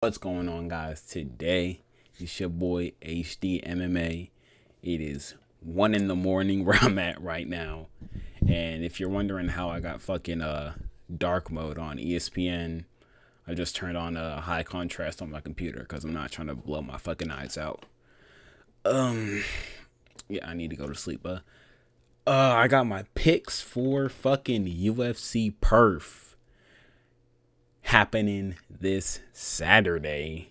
What's going on, guys? Today it's your boy HD MMA. It is 1 in the morning where I'm at right now, and if you're wondering how I got fucking dark mode on ESPN, I just turned on high contrast on my computer because I'm not trying to blow my fucking eyes out. Yeah, I need to go to sleep. I got my picks for fucking UFC Perth happening this Saturday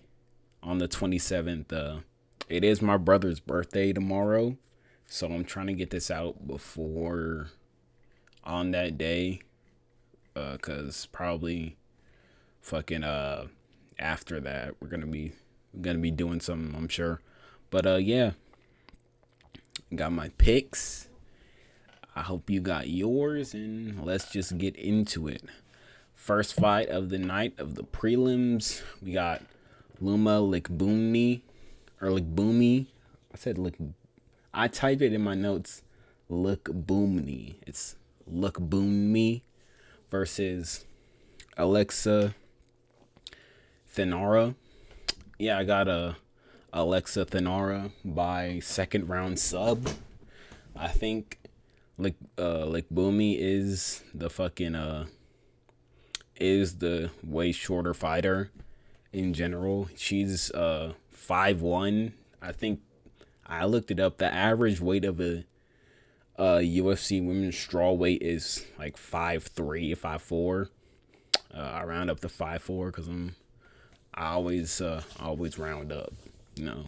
on the 27th. It is my brother's birthday tomorrow, so I'm trying to get this out before on that day, cause probably fucking after that we're gonna be doing something, I'm sure. But yeah, got my picks. I hope you got yours, and let's just get into it. First fight of the night of the prelims, we got Luma Likbumi or Likbumi. I typed it in my notes. Likbumi. It's Likbumi versus Alexa Thenara. Yeah, I got a Alexa Thenara by second round sub. I think Likbumi is the way shorter fighter in general. She's 5'1". I think I looked it up. The average weight of a UFC women's strawweight is like 5'3", 5'4". I round up to 5'4" because I always round up, you know.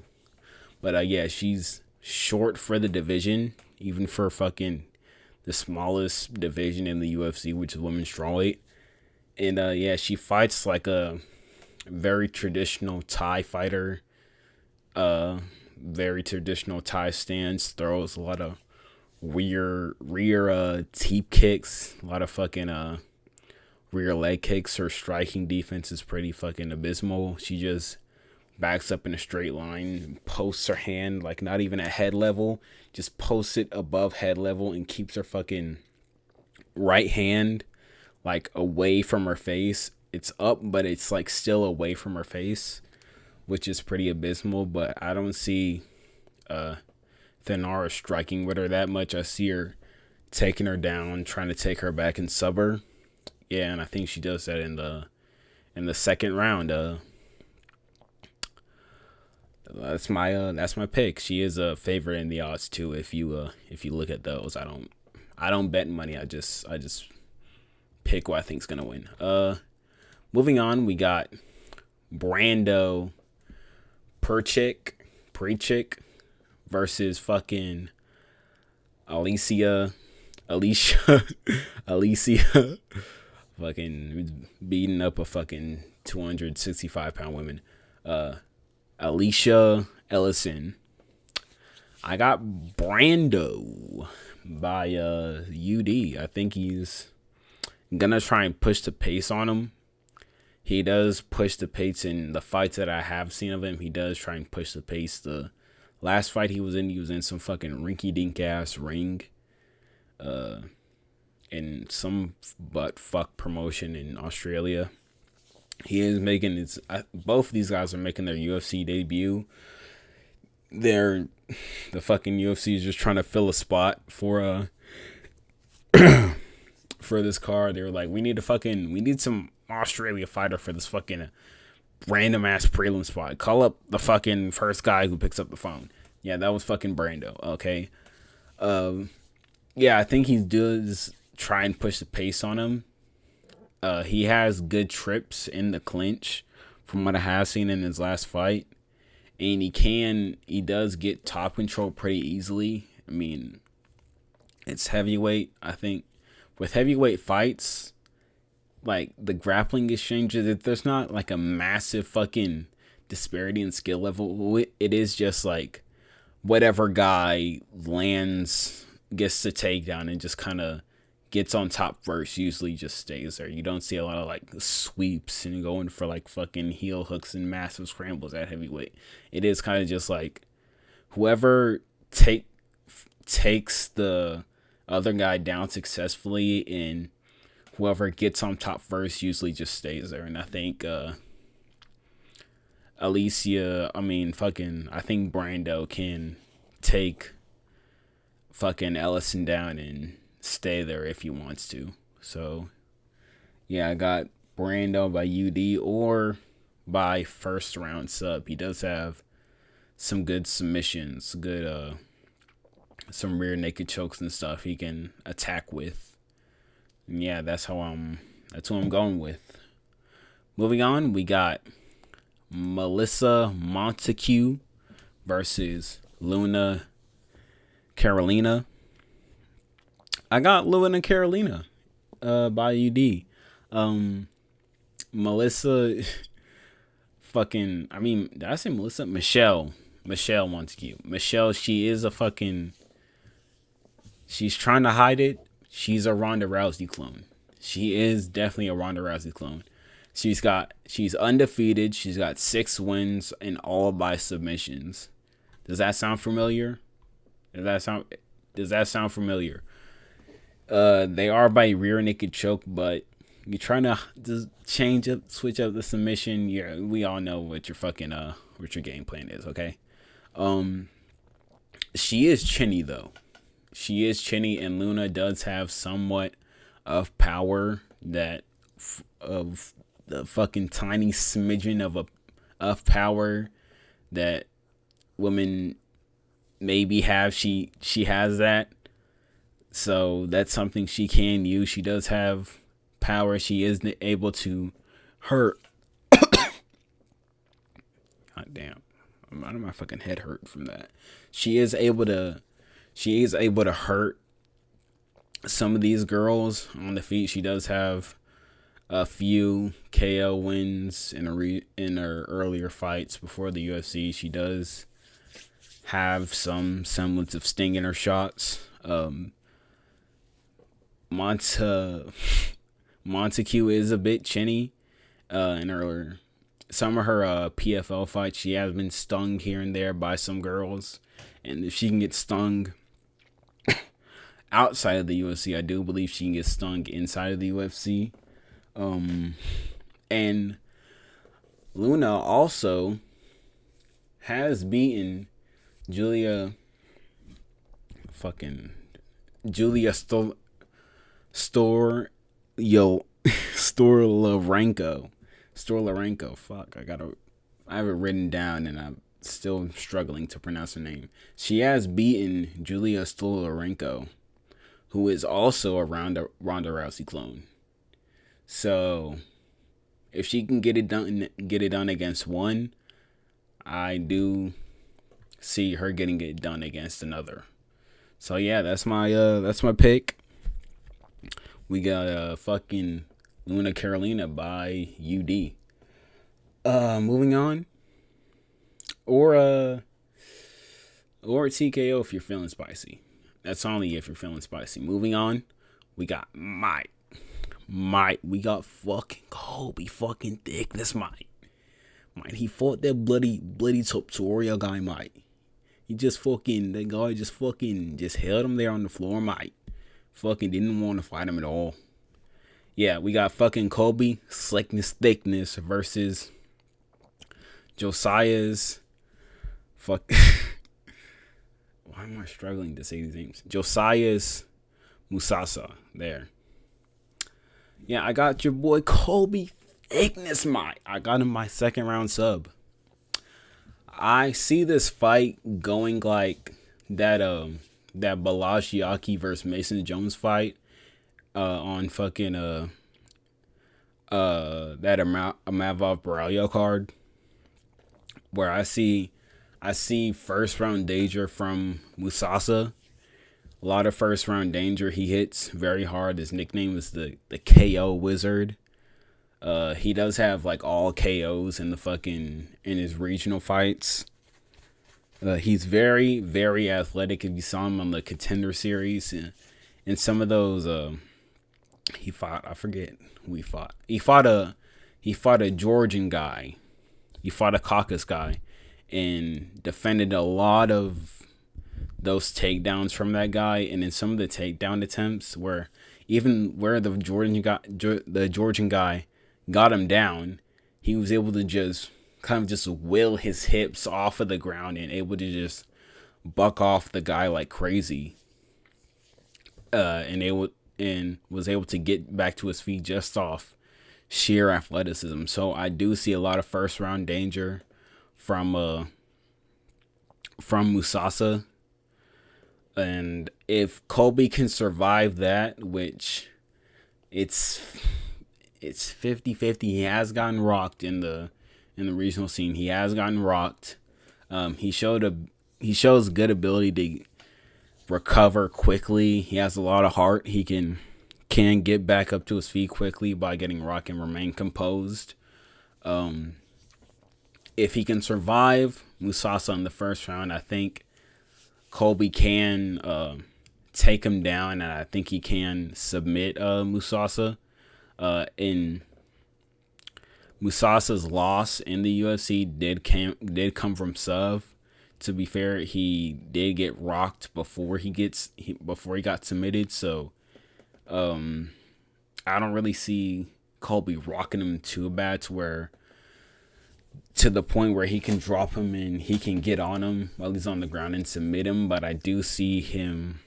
But yeah, she's short for the division, even for fucking the smallest division in the UFC, which is women's strawweight. And yeah, she fights like a very traditional Thai fighter. Very traditional Thai stance. Throws a lot of rear teep kicks. A lot of fucking rear leg kicks. Her striking defense is pretty fucking abysmal. She just backs up in a straight line, posts her hand like not even at head level, just posts it above head level and keeps her fucking right hand like away from her face. It's up, but it's like still away from her face, which is pretty abysmal. But I don't see Thenara striking with her that much. I see her taking her down, trying to take her back and sub her. Yeah, and I think she does that in the second round. That's my pick. She is a favorite in the odds too. If you look at those, I don't bet money. I just pick who I think's gonna win. Moving on, we got Brando Perchik versus fucking Alicia, Alicia, fucking beating up a fucking 265-pound woman. Alicia Ellison. I got Brando by UD. I think he's gonna try and push the pace on him. He does push the pace in the fights that I have seen of him. He does try and push the pace. The last fight he was in some fucking rinky-dink ass ring, in some butt fuck promotion in Australia. He is making his. Both of these guys are making their UFC debut. The fucking UFC is just trying to fill a spot for for this card. They were like, we need some Australia fighter for this fucking random ass prelim spot. Call up the fucking first guy who picks up the phone. Yeah, that was fucking Brando. Okay. Yeah, I think he does try and push the pace on him. He has good trips in the clinch from what I have seen in his last fight. And he does get top control pretty easily. I mean, it's heavyweight. I think with heavyweight fights, like the grappling exchanges, there's not like a massive fucking disparity in skill level. It is just like whatever guy gets the takedown and just kind of gets on top first usually just stays there. You don't see a lot of like sweeps and going for like fucking heel hooks and massive scrambles at heavyweight. It is kind of just like whoever takes the other guy down successfully and whoever gets on top first usually just stays there. And I think Alicia, I think Brando can take fucking Ellison down and stay there if he wants to. So, yeah, I got Brando by UD or by first round sub. He does have some good submissions, some rear naked chokes and stuff he can attack with. And yeah, that's who I'm going with. Moving on, we got Melissa Montague versus Luna Carolina. I got Luna Carolina by UD. Melissa did I say Melissa? Michelle Montague. Michelle, she's trying to hide it. She's a Ronda Rousey clone. She is definitely a Ronda Rousey clone. She's undefeated. She's got 6 wins and all by submissions. Does that sound familiar? Does that sound familiar? They are by rear naked choke, but you're trying to just switch up the submission. Yeah, we all know what your game plan is, okay? She is chinny though. She is chinny, and Luna does have somewhat of power of the fucking tiny smidgen of power that women maybe have. She has that. So that's something she can use. She does have power. She is able to hurt. God damn. My fucking head hurt from that. She is able to hurt some of these girls on the feet. She does have a few KO wins in her earlier fights before the UFC. She does have some semblance of sting in her shots. Montague is a bit chinny in some of her PFL fights. She has been stung here and there by some girls, and if she can get stung outside of the UFC, I do believe she can get stung inside of the UFC. And Luna also has beaten Julia Stolarenko. Fuck, I have it written down and I'm still struggling to pronounce her name. She has beaten Julia Stolarenko, who is also a Ronda Rousey clone. So if she can get it done against one, I do see her getting it done against another. So yeah, that's my pick. We got fucking Luna Carolina by UD. Moving on. Or TKO if you're feeling spicy. That's only if you're feeling spicy. Moving on, we got Mike. We got fucking Kobe fucking thickness Mike. He fought that bloody tutorial guy Mike. That guy just held him there on the floor Mike. Fucking didn't want to fight him at all. Yeah, we got fucking Kobe Slickness Thickness versus Josiah's Why am I struggling to say these names? Josiah's Musasa. There. Yeah, I got your boy Kobe Thickness Mike. I got him my second round sub. I see this fight going like that Balajiaki versus Mason Jones fight on fucking that Amavov Baralio card, where I see first round danger from Musasa. A lot of first round danger. He hits very hard. His nickname is the KO Wizard. He does have like all KOs in his regional fights. He's very, very athletic. If you saw him on the Contender Series, and some of those, he fought. I forget who he fought. He fought a Georgian guy. He fought a Caucasus guy, and defended a lot of those takedowns from that guy. And in some of the takedown attempts, where the Georgian guy got him down, he was able to just kind of just will his hips off of the ground and able to just buck off the guy like crazy. And was able to get back to his feet just off sheer athleticism. So I do see a lot of first round danger from Musasa. And if Colby can survive that, which it's 50-50, he has gotten rocked in the regional scene. He has gotten rocked. He shows good ability to recover quickly. He has a lot of heart. He can get back up to his feet quickly by getting rocked and remain composed. If he can survive Musasa in the first round, I think Colby can take him down, and I think he can submit Musasa. In Musasa's loss in the UFC did come from sub. To be fair, he did get rocked before he got submitted. So, I don't really see Colby rocking him too bad to the point where he can drop him and he can get on him while he's on the ground and submit him. But I do see him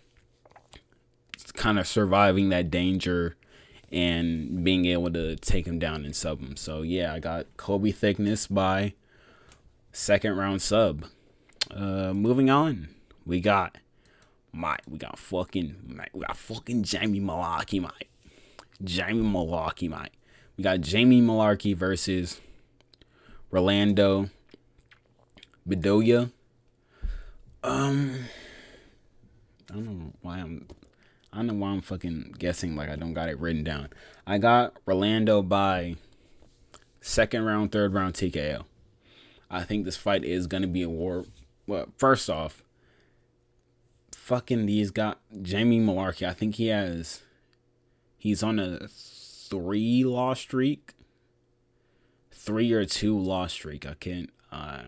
kind of surviving that danger and being able to take him down and sub him. So yeah, I got Colby Thickness by second round sub. Moving on, we got fucking Jamie Malarkey, mate. We got Jamie Malarkey versus Rolando Bedoya. I don't know why I'm fucking guessing like I don't got it written down. I got Rolando by second round, third round TKO. I think this fight is gonna be a war. Well, first off, fucking these got Jamie Malarkey. I think he's on a 3-loss streak. 3 or 2 loss streak. I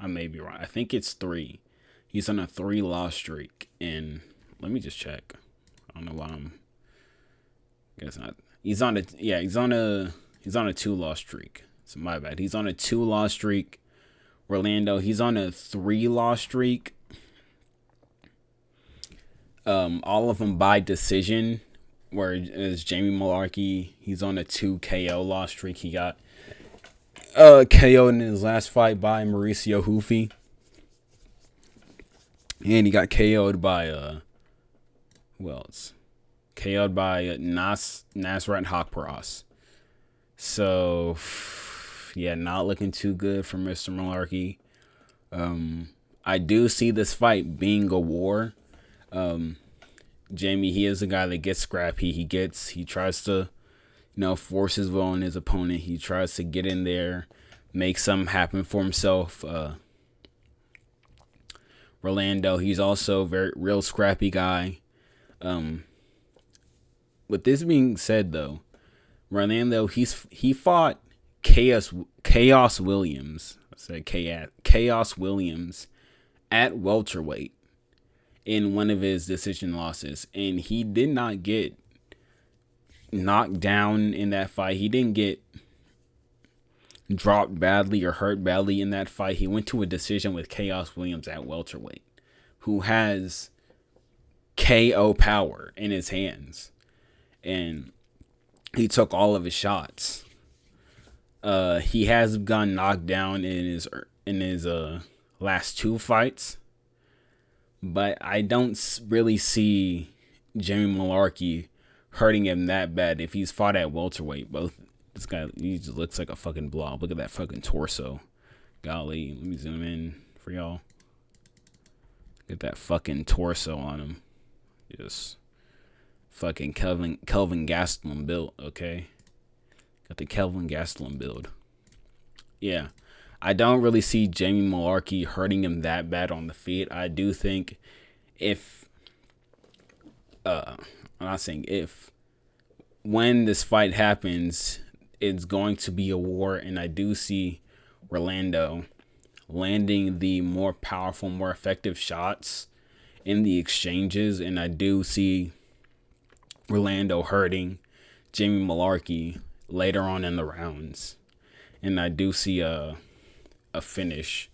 may be wrong. I think it's 3. He's on a 3-loss streak. And let me just check. I don't know why I'm guessing not. He's on a 2-loss streak. So my bad. He's on a 2-loss streak. Rolando, he's on a 3-loss streak. All of them by decision. Whereas Jamie Malarkey, he's on a 2 KO loss streak. He got KO'd in his last fight by Mauricio Hoofy. And he got KO'd by who else? KO'd by Nasrat Haqparast. So yeah, not looking too good for Mr. Malarkey. I do see this fight being a war. Jamie, he is a guy that gets scrappy. He tries to, force his will on his opponent. He tries to get in there, make something happen for himself. Rolando, he's also a real scrappy guy. With this being said, though, Rolando, he fought Chaos Williams. I said Chaos Williams at welterweight in one of his decision losses, and he did not get knocked down in that fight. He didn't get dropped badly or hurt badly in that fight. He went to a decision with Chaos Williams at welterweight, who has KO power in his hands, and he took all of his shots. He has gotten knocked down in his last 2 fights, but I don't really see Jamie Malarkey hurting him that bad if he's fought at welterweight. This guy, he just looks like a fucking blob. Look at that fucking torso. Golly, let me zoom in for y'all. Get that fucking torso on him. Just fucking Kelvin Gastelum built, okay? Got the Kelvin Gastelum build. Yeah. I don't really see Jamie Malarkey hurting him that bad on the feet. I do think I'm not saying if, when this fight happens, it's going to be a war, and I do see Rolando landing the more powerful, more effective shots in the exchanges, and I do see Rolando hurting Jamie Malarkey later on in the rounds. And I do see a finish.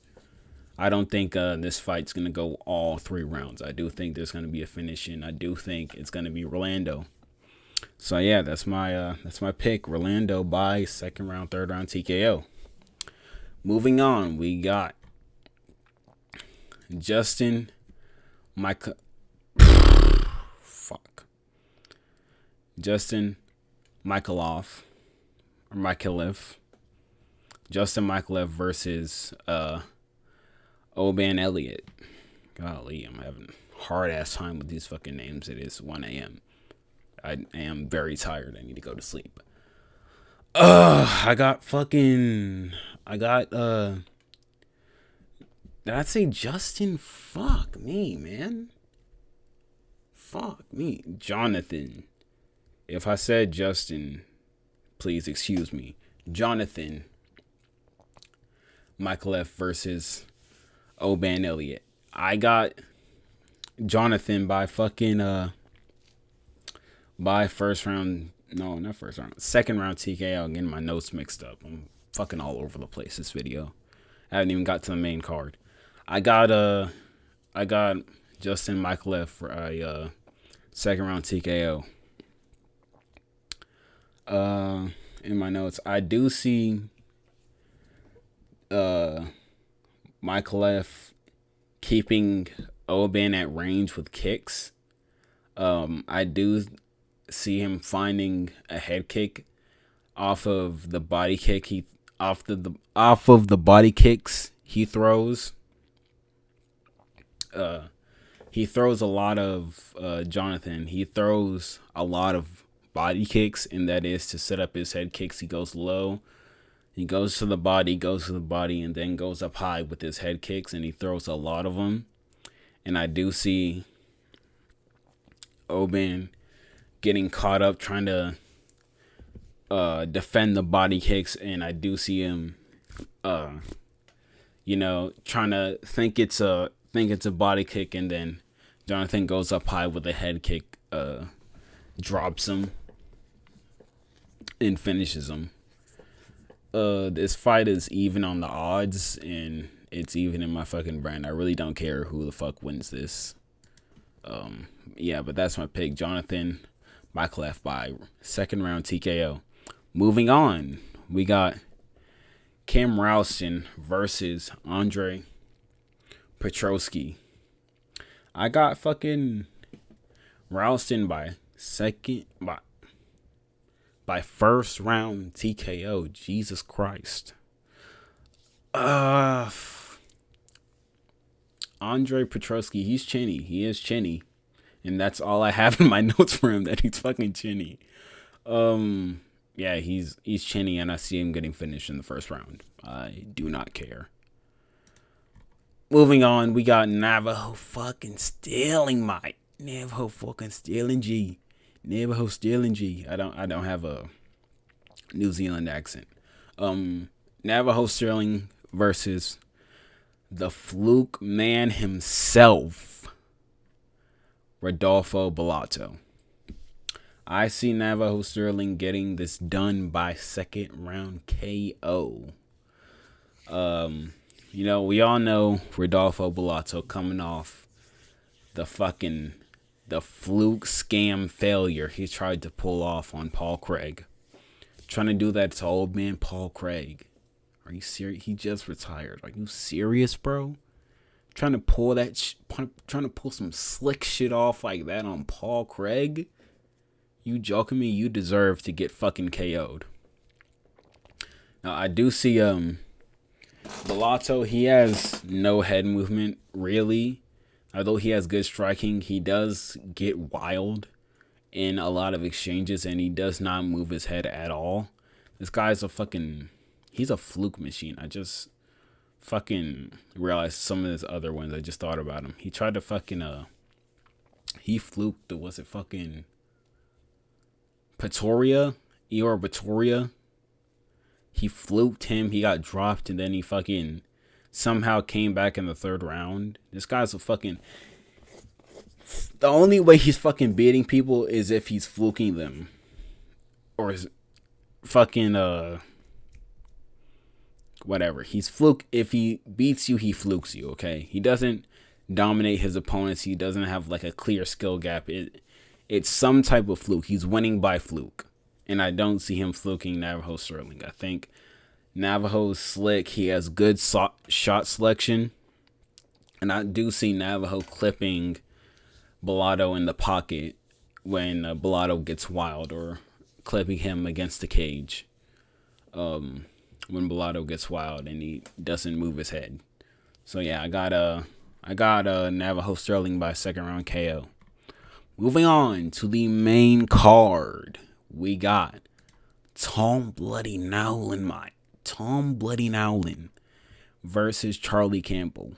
I don't think this fight's gonna go all 3 rounds. I do think there's gonna be a finish, and I do think it's gonna be Rolando. So yeah, that's my pick. Rolando by second round, third round TKO. Moving on, we got Justin Michael. Justin Michaelov or Michaelev. Justin Michaelev versus Oban Elliott. Golly, I'm having a hard ass time with these fucking names. It is 1 a.m. I am very tired. I need to go to sleep. I got did I say Justin? Fuck me, man. Fuck me. Jonathan. If I said Justin, please excuse me. Jonathan Michaelev versus Oban Elliott. I got Jonathan by first round. No, not first round. Second round TKO. I'm getting my notes mixed up. I'm fucking all over the place this video. I haven't even got to the main card. I got Justin Michaelev for a second round TKO. In my notes, I do see Michaelev keeping Oban at range with kicks. I do see him finding a head kick off of the body kick off of the body kicks he throws. He throws a lot of Jonathan. He throws a lot of body kicks, and that is to set up his head kicks. He goes low, he goes to the body, and then goes up high with his head kicks, and he throws a lot of them. And I do see Oban getting caught up trying to defend the body kicks, and I do see him trying to think it's a body kick, and then Jonathan goes up high with a head kick, drops him and finishes him. This fight is even on the odds, and it's even in my fucking brain. I really don't care who the fuck wins this. Yeah, but that's my pick. Jonathan Michaelev by second round TKO. Moving on, we got Cam Ralston versus Andre Petrosky. I got fucking Ralston by first round TKO. Jesus Christ. Andre Petrosky, he's chinny. He is chinny. And that's all I have in my notes for him, that he's fucking chinny. Yeah, he's chinny, and I see him getting finished in the first round. I do not care. Moving on, we got Navajo fucking stealing G. I don't have a New Zealand accent. Navajo Sterling versus the fluke man himself, Rodolfo Bellato. I see Navajo Sterling getting this done by second round KO. We all know Rodolfo Bellato coming off the fluke scam failure he tried to pull off on Paul Craig. Trying to do that to old man Paul Craig. Are you serious? He just retired. Are you serious, bro? Trying to pull some slick shit off like that on Paul Craig? You joking me? You deserve to get fucking KO'd. Now, I do see Bellato, he has no head movement, really. Although he has good striking, he does get wild in a lot of exchanges, and he does not move his head at all. This guy's he's a fluke machine. I just fucking realized some of his other ones. I just thought about him. He tried to he fluked Pretoria, Eor Pretoria. He fluked him. He got dropped, and then he fucking somehow came back in the third round. This guy's the only way he's fucking beating people is if he's fluking them. Or is fucking, whatever. He's fluke. If he beats you, he flukes you. Okay, he doesn't dominate his opponents. He doesn't have like a clear skill gap. It's some type of fluke. He's winning by fluke, and I don't see him fluking Navajo Sterling. I think Navajo's slick. He has good shot selection, and I do see Navajo clipping Bellotto in the pocket when Bellotto gets wild, or clipping him against the cage when Bellotto gets wild and he doesn't move his head. So yeah, I got Navajo Sterling by second round KO. Moving on to the main card, we got Tom Bloody Nowlin versus Charlie Campbell.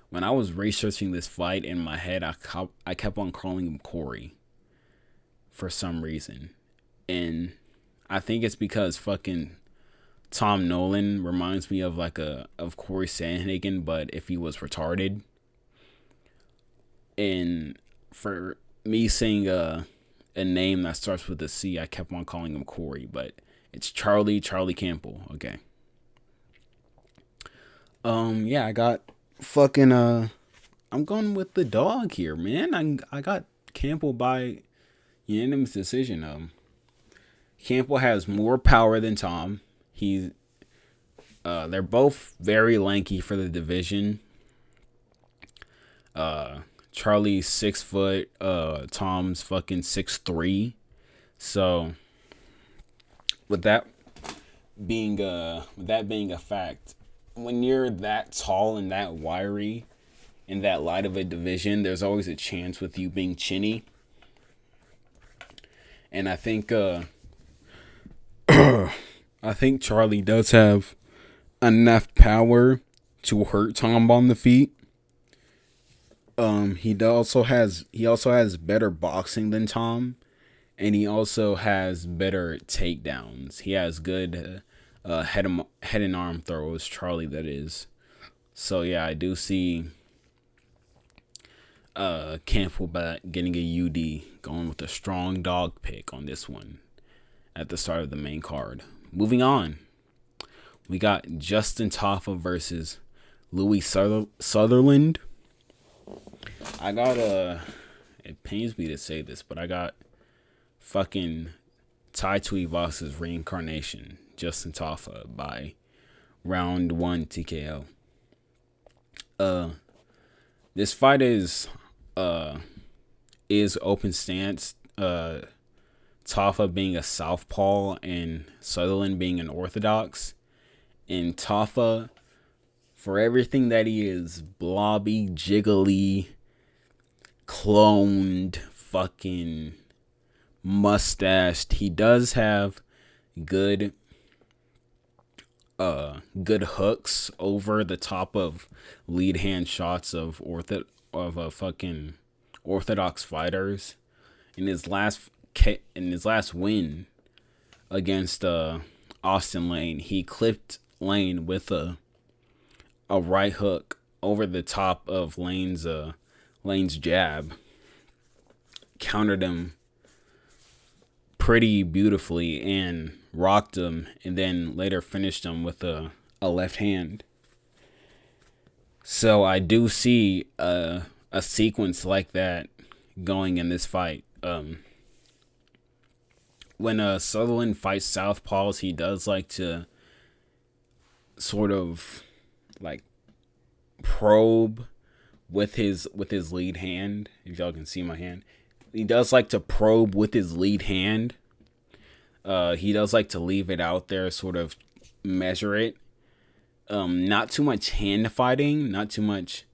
When I was researching this fight in my head, I kept on calling him Corey for some reason. And I think it's because fucking Tom Nolan reminds me of of Corey Sandhagen, but if he was retarded. And for me saying a name that starts with a C, I kept on calling him Corey, but it's Charlie Campbell. Okay. Yeah, I got fucking I'm going with the dog here, man. I got Campbell by unanimous decision. Campbell has more power than Tom. They're both very lanky for the division. Charlie's 6 foot, Tom's fucking 6'3". So with that being a fact, when you're that tall and that wiry in that light of a division, there's always a chance with you being chinny. And I think I think Charlie does have enough power to hurt Tom on the feet. He also has better boxing than Tom, and he also has better takedowns. He has good head and arm throws, Charlie, that is. So yeah, I do see Campbell getting a UD, going with a strong dog pick on this one at the start of the main card. Moving on, we got Justin Tafa versus Louis Sutherland. I got it pains me to say this, but I got fucking Tai Tuivasa's reincarnation, Justin Tafa, by round 1 TKO. This fight is open stance. Tafa being a southpaw and Sutherland being an orthodox. And Tafa, for everything that he is, blobby, jiggly, cloned, fucking mustached, he does have good hooks over the top of lead hand shots of fucking orthodox fighters. In his last win against Austin Lane, he clipped Lane with a right hook over the top of Lane's jab, countered him pretty beautifully and rocked him, and then later finished him with a left hand. So I do see a sequence like that going in this fight. When Sutherland fights southpaws, he does like to sort of like probe with his lead hand. If y'all can see my hand, he does like to probe with his lead hand. He does like to leave it out there, sort of measure it. Not too much hand fighting, not too much,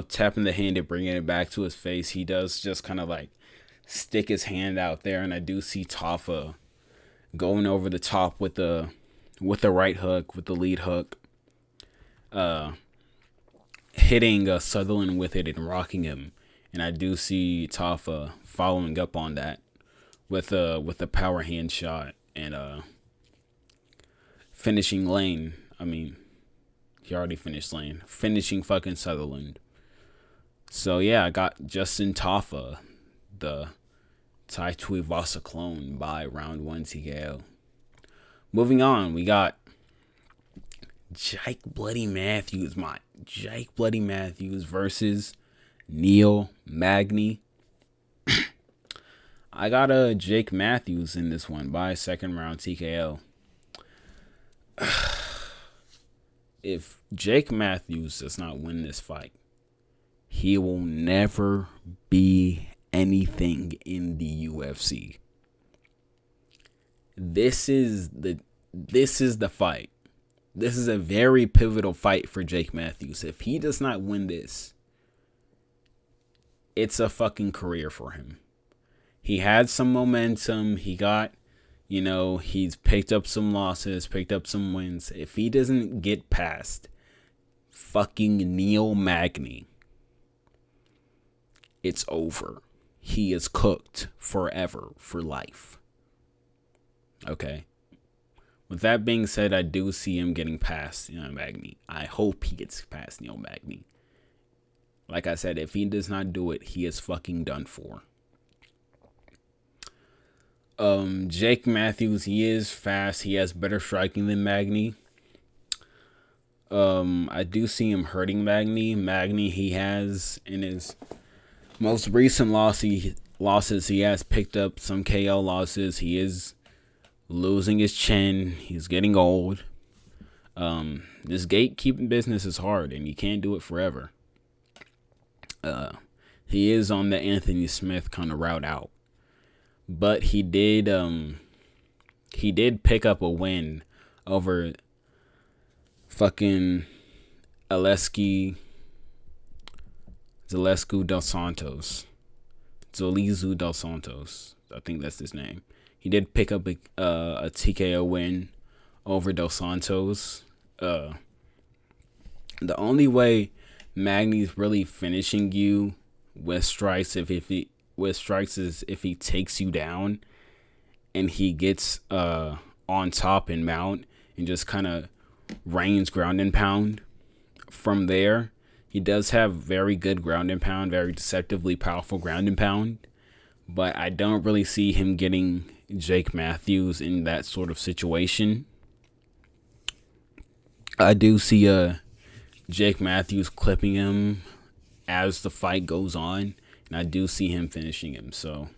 tapping the hand and bringing it back to his face. He does just kind of like stick his hand out there, and I do see Tafa going over the top with the right hook, with the lead hook, hitting Sutherland with it and rocking him, and I do see Tafa following up on that with a power hand shot and finishing Lane. I mean, he already finished Lane, finishing fucking Sutherland. So yeah, I got Justin Tafa, the Tai Tuivasa clone, by round 1 TKO. Moving on, we got Jake Bloody Matthews, Jake Bloody Matthews versus Neil Magny. I got a Jake Matthews in this one by second round TKO. If Jake Matthews does not win this fight, he will never be anything in the UFC. This is the fight. This is a very pivotal fight for Jake Matthews. If he does not win this, it's a fucking career for him. He had some momentum. He got, he's picked up some losses, picked up some wins. If he doesn't get past fucking Neil Magny, it's over. He is cooked forever, for life. Okay. With that being said, I do see him getting past Neil Magny. I hope he gets past Neil Magny. Like I said, if he does not do it, he is fucking done for. Jake Matthews, he is fast. He has better striking than Magny. I do see him hurting Magny. Magny, he has in his most recent losses, he has picked up some KO losses. He is losing his chin. He's getting old. This gatekeeping business is hard, and you can't do it forever. He is on the Anthony Smith kind of route out, but he did pick up a win over fucking Zaleski dos Santos. Zolizu dos Santos. I think that's his name. He did pick up a TKO win over dos Santos. The only way Magny's really finishing you with strikes is if he takes you down and he gets on top and mount and just kind of rains ground and pound from there. He does have very good ground and pound, very deceptively powerful ground and pound, but I don't really see him getting Jake Matthews in that sort of situation. I do see Jake Matthews clipping him as the fight goes on, and I do see him finishing him. So,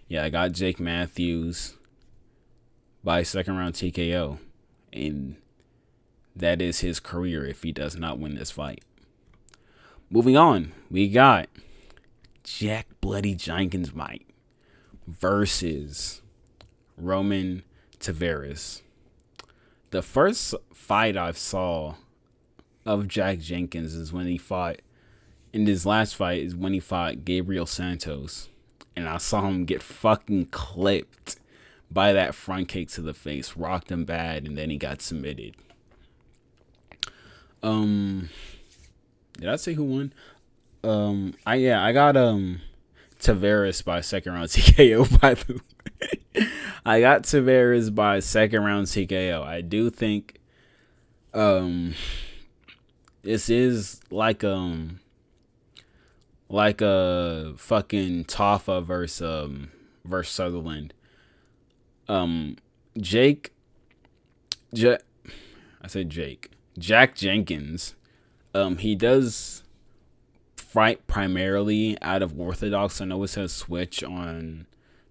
yeah, I got Jake Matthews by second round TKO, and that is his career if he does not win this fight. Moving on, we got Jack Bloody Jenkins versus Roman Tavares. The first fight I saw of Jack Jenkins is when he fought, in his last fight is when he fought Gabriel Santos. And I saw him get fucking clipped by that front kick to the face, rocked him bad, and then he got submitted. Did I say who won? I got Tavares by second round TKO, by the way. I got Tavares by second round TKO. I do think this is like a fucking Taffa versus Sutherland. Jack Jenkins, he does fight primarily out of Orthodox. I know it says switch on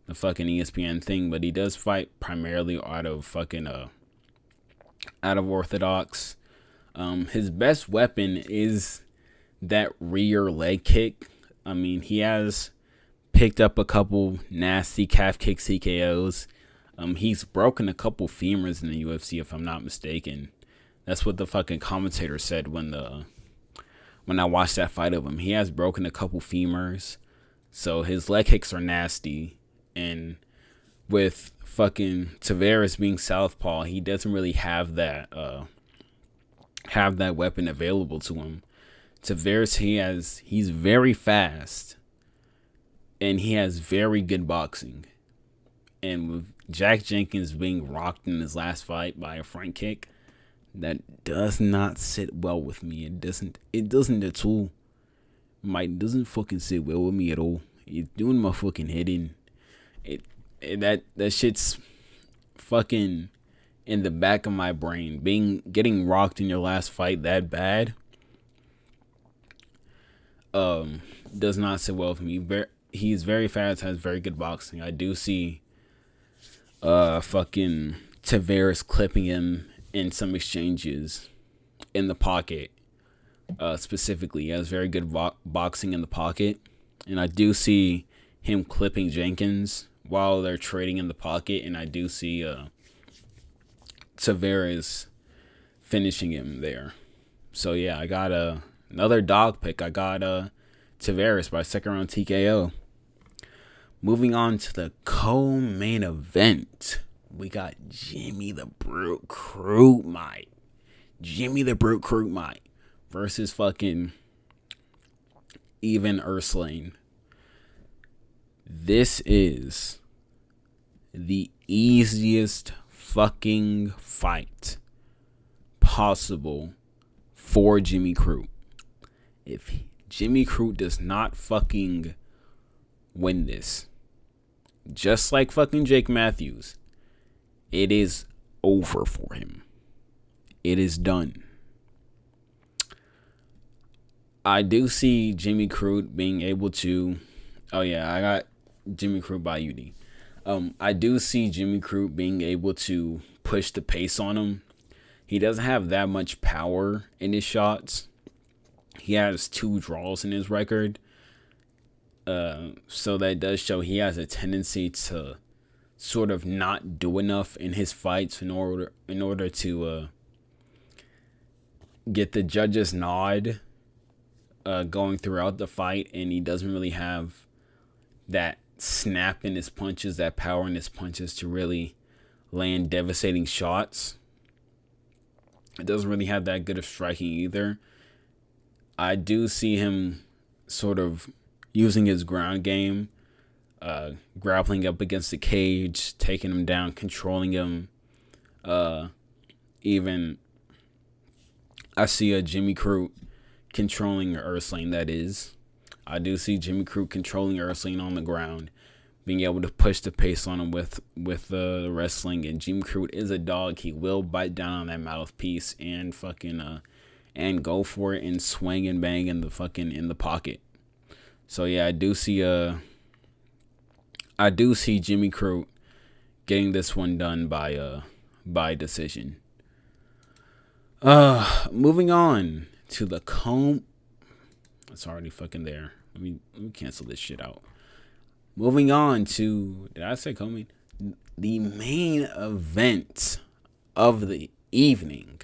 the fucking ESPN thing, but he does fight primarily out of fucking out of Orthodox. His best weapon is that rear leg kick. I mean, he has picked up a couple nasty calf kick TKOs. He's broken a couple femurs in the UFC, if I'm not mistaken. That's what the fucking commentator said when I watched that fight of him. He has broken a couple femurs, so his leg kicks are nasty. And with fucking Tavares being southpaw, he doesn't really have that weapon available to him. Tavares, he's very fast, and he has very good boxing. And with Jack Jenkins being rocked in his last fight by a front kick, that does not sit well with me. It doesn't at all. It doesn't fucking sit well with me at all. It's doing my fucking head in. That shit's fucking in the back of my brain. Getting rocked in your last fight that bad does not sit well with me. He's very fast, has very good boxing. I do see fucking Tavares clipping him in some exchanges in the pocket. Specifically, he has very good boxing in the pocket, and I do see him clipping Jenkins while they're trading in the pocket, and I do see Tavares finishing him there. So yeah, I got another dog pick. I got Tavares by second round TKO. Moving on to the co-main event, we got Jimmy the Brute Krugmite. Jimmy the Brute Krugmite versus fucking Even Urslane. This is the easiest fucking fight possible for Jimmy Crute. If Jimmy Crute does not fucking win this, just like fucking Jake Matthews, it is over for him. It is done. I do see Jimmy Crute being able to. Oh yeah, I got Jimmy Crute by UD. I do see Jimmy Crute being able to push the pace on him. He doesn't have that much power in his shots. He has 2 draws in his record. So that does show he has a tendency to sort of not do enough in his fights in order to get the judge's nod going throughout the fight, and he doesn't really have that snap in his punches, that power in his punches to really land devastating shots. It doesn't really have that good of striking either. I do see him sort of using his ground game, grappling up against the cage, taking him down, controlling him. Even I see a Jimmy Crute controlling Urslane, that is. I do see Jimmy Crute controlling Urslane on the ground, being able to push the pace on him with the wrestling. And Jimmy Crute is a dog. He will bite down on that mouthpiece and fucking and go for it and swing and bang in the pocket. So yeah, I do see Jimmy Crute getting this one done by decision. Moving on to the it's already fucking there. Let me cancel this shit out. Moving on to, did I say co-main? The main event of the evening.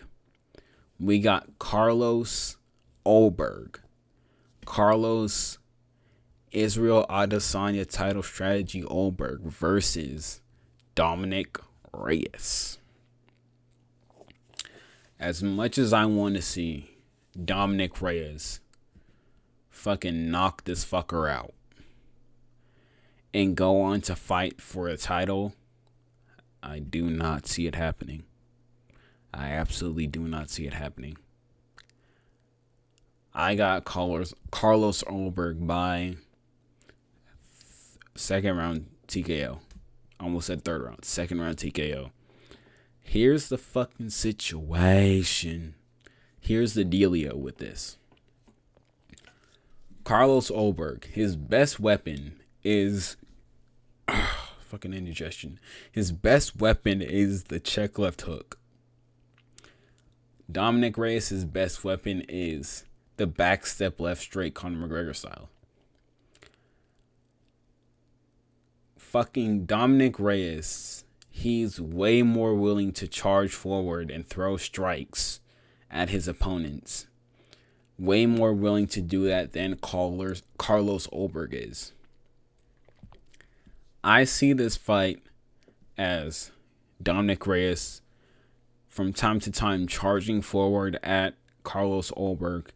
We got Carlos Ulberg. Carlos Israel Adesanya title strategy Ulberg versus Dominic Reyes. As much as I want to see Dominic Reyes fucking knock this fucker out and go on to fight for a title, I do not see it happening. I absolutely do not see it happening. I got Carlos Ulberg by second round TKO. Almost said third round. Second round TKO. Here's the fucking situation. Here's the dealio with this. Carlos Ulberg, his best weapon is fucking indigestion. His best weapon is the check left hook. Dominic Reyes' best weapon is the back step left straight, Conor McGregor style. Fucking Dominic Reyes, he's way more willing to charge forward and throw strikes at his opponents. Way more willing to do that than Carlos Ulberg is. I see this fight as Dominic Reyes from time to time charging forward at Carlos Ulberg,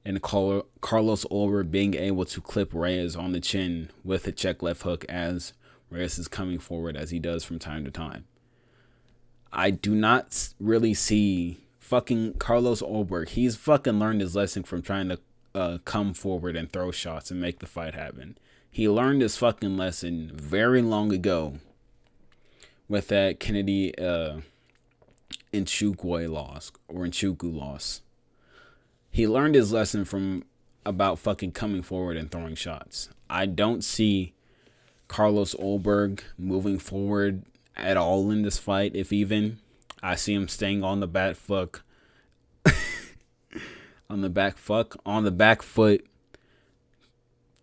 and Carlos Ulberg being able to clip Reyes on the chin with a check left hook as Reyes is coming forward, as he does from time to time. I do not really see fucking Carlos Ulberg. He's fucking learned his lesson from trying to come forward and throw shots and make the fight happen. He learned his fucking lesson very long ago with that Kennedy Nchuku lost. He learned his lesson from about fucking coming forward and throwing shots. I don't see Carlos Ulberg moving forward at all in this fight, if even. I see him staying on the back foot,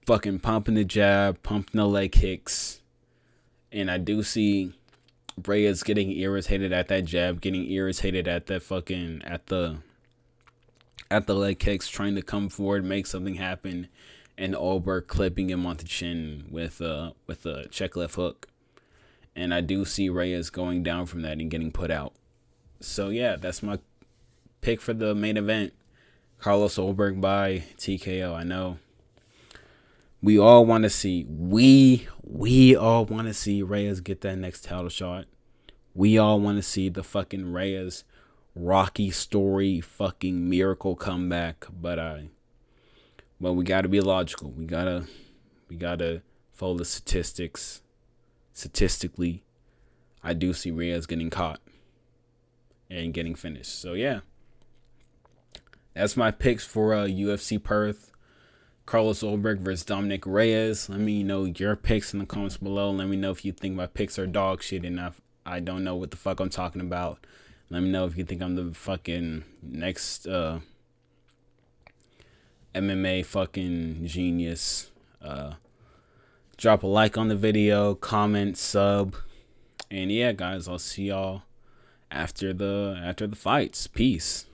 fucking pumping the jab, pumping the leg kicks. And I do see Reyes getting irritated at that jab, getting irritated at that fucking at the leg kicks, trying to come forward, make something happen, and Ulberg clipping him on the chin with a check left hook. And I do see Reyes going down from that and getting put out. So yeah, that's my pick for the main event. Carlos Ulberg by TKO. I know we all want to see Reyes get that next title shot. We all want to see the fucking Reyes Rocky story fucking miracle comeback, but we gotta be logical. We gotta follow the statistics. Statistically, I do see Reyes getting caught and getting finished. So yeah, that's my picks for UFC Perth. Carlos Ulberg versus Dominic Reyes. Let me know your picks in the comments below. Let me know if you think my picks are dog shit and I don't know what the fuck I'm talking about. Let me know if you think I'm the fucking next MMA fucking genius. Drop a like on the video, comment, sub. And yeah, guys, I'll see y'all after the fights. Peace.